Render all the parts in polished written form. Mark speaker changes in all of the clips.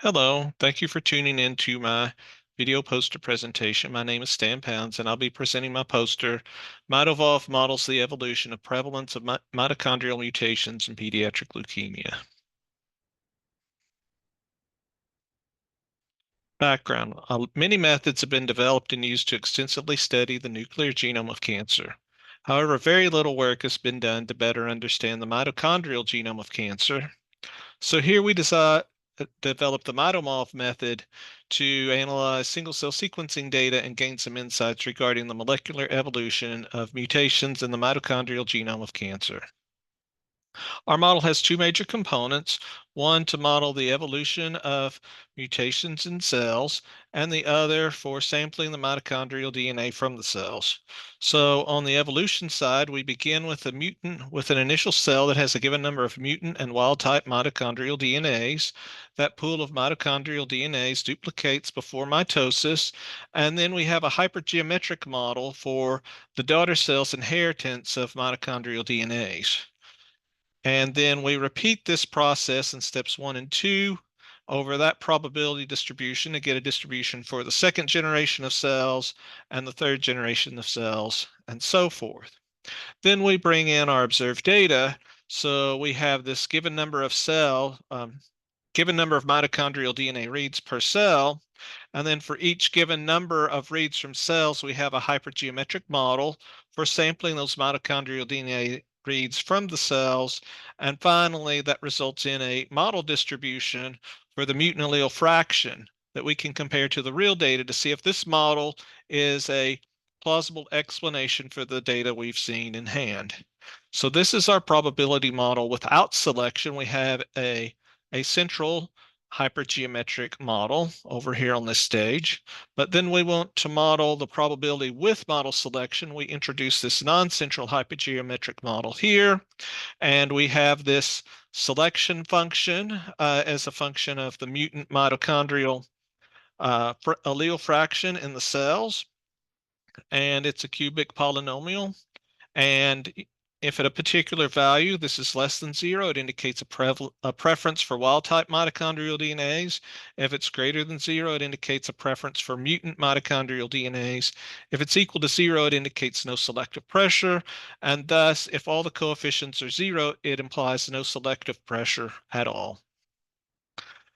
Speaker 1: Hello, thank you for tuning in to my video poster presentation. My name is Stan Pounds, and I'll be presenting my poster, Mitovolve Models the Evolution of Prevalence of Mitochondrial Mutations in Pediatric Leukemia. Background. Many methods have been developed and used to extensively study the nuclear genome of cancer. However, very little work has been done to better understand the mitochondrial genome of cancer. So here we developed the Mitovolve method to analyze single-cell sequencing data and gain some insights regarding the molecular evolution of mutations in the mitochondrial genome of cancer. Our model has two major components, one to model the evolution of mutations in cells, and the other for sampling the mitochondrial DNA from the cells. So on the evolution side, we begin with an initial cell that has a given number of mutant and wild-type mitochondrial DNAs. That pool of mitochondrial DNAs duplicates before mitosis, and then we have a hypergeometric model for the daughter cell's inheritance of mitochondrial DNAs. And then we repeat this process in steps 1 and 2 over that probability distribution to get a distribution for the second generation of cells and the third generation of cells, and so forth. Then we bring in our observed data. So we have this given number of mitochondrial DNA reads per cell. And then for each given number of reads from cells, we have a hypergeometric model for sampling those mitochondrial DNA reads from the cells. And finally, that results in a model distribution for the mutant allele fraction that we can compare to the real data to see if this model is a plausible explanation for the data we've seen in hand. So this is our probability model without selection. We have a central hypergeometric model over here on this stage. But then we want to model the probability with model selection. We introduce this non-central hypergeometric model here, and we have this selection function as a function of the mutant mitochondrial allele fraction in the cells, and it's a cubic polynomial. And if at a particular value, this is less than 0, it indicates a preference for wild-type mitochondrial DNAs. If it's greater than 0, it indicates a preference for mutant mitochondrial DNAs. If it's equal to 0, it indicates no selective pressure. And thus, if all the coefficients are 0, it implies no selective pressure at all.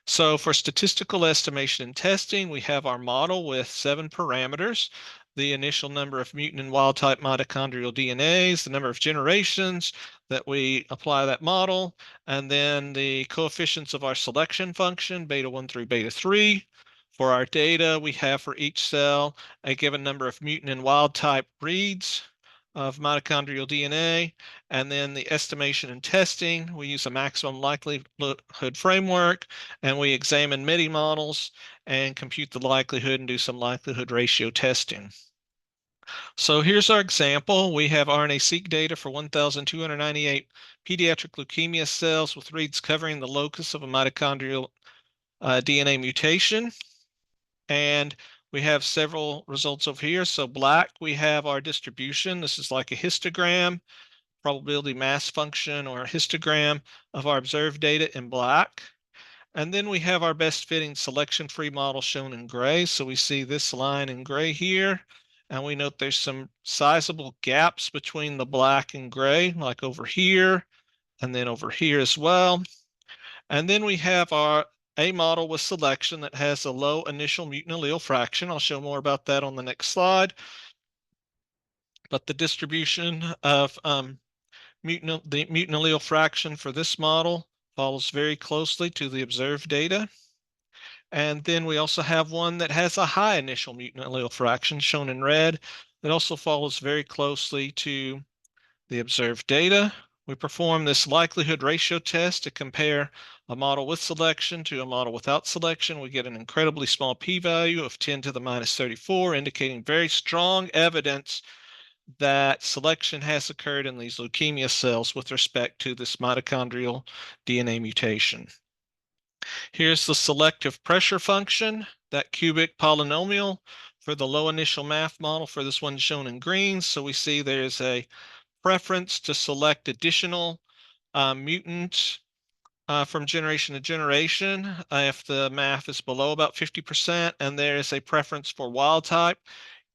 Speaker 1: So for statistical estimation and testing, we have our model with 7 parameters: the initial number of mutant and wild-type mitochondrial DNAs, the number of generations that we apply that model, and then the coefficients of our selection function, beta 1 through beta 3. For our data, we have for each cell a given number of mutant and wild-type reads of mitochondrial DNA, and then the estimation and testing, we use a maximum likelihood framework, and we examine MIDI models and compute the likelihood and do some likelihood ratio testing. So here's our example. We have RNA-seq data for 1,298 pediatric leukemia cells with reads covering the locus of a mitochondrial DNA mutation. And we have several results over here. So black, we have our distribution. This is like a histogram, probability mass function or a histogram of our observed data in black. And then we have our best fitting selection-free model shown in gray. So we see this line in gray here. And we note there's some sizable gaps between the black and gray, like over here, and then over here as well. And then we have a model with selection that has a low initial mutant allele fraction. I'll show more about that on the next slide. But the distribution of the mutant allele fraction for this model follows very closely to the observed data. And then we also have one that has a high initial mutant allele fraction shown in red that also follows very closely to the observed data. We perform this likelihood ratio test to compare a model with selection to a model without selection. We get an incredibly small p-value of 10 to the minus 34, indicating very strong evidence that selection has occurred in these leukemia cells with respect to this mitochondrial DNA mutation. Here's the selective pressure function, that cubic polynomial for the low initial math model for this one shown in green. So we see there's a preference to select additional mutant from generation to generation if the math is below about 50%, and there is a preference for wild type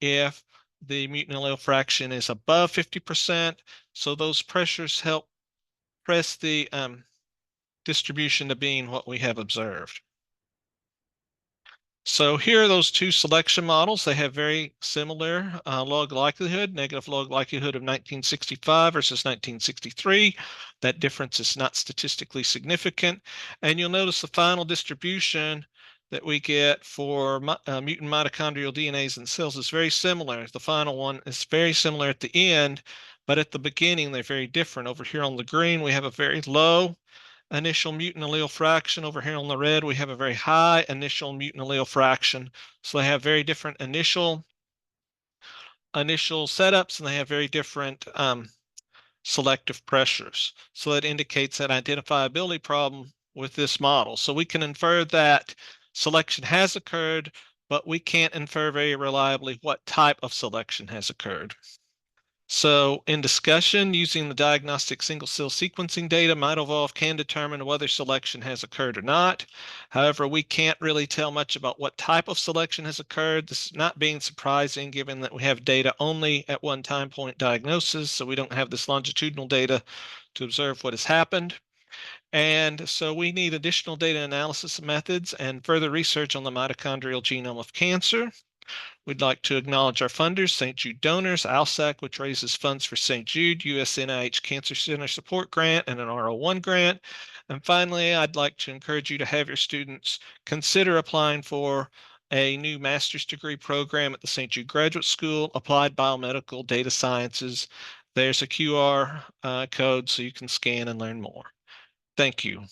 Speaker 1: if the mutant allele fraction is above 50%. So those pressures help press the distribution to being what we have observed. So here are those two selection models. They have very similar log likelihood, negative log likelihood of 1965 versus 1963. That difference is not statistically significant. And you'll notice the final distribution that we get for mutant mitochondrial DNAs in cells is very similar. The final one is very similar at the end, but at the beginning, they're very different. Over here on the green, we have a very low initial mutant allele fraction. Over here on the red, we have a very high initial mutant allele fraction. So they have very different initial setups, and they have very different selective pressures. So that indicates an identifiability problem with this model. So we can infer that selection has occurred, but we can't infer very reliably what type of selection has occurred. So in discussion, using the diagnostic single-cell sequencing data, Mitovolve can determine whether selection has occurred or not. However, we can't really tell much about what type of selection has occurred. This is not being surprising given that we have data only at one time point diagnosis, so we don't have this longitudinal data to observe what has happened. And so we need additional data analysis methods and further research on the mitochondrial genome of cancer. We'd like to acknowledge our funders, St. Jude donors, ALSAC, which raises funds for St. Jude, US NIH Cancer Center Support Grant, and an R01 grant. And finally, I'd like to encourage you to have your students consider applying for a new master's degree program at the St. Jude Graduate School, Applied Biomedical Data Sciences. There's a QR code so you can scan and learn more. Thank you.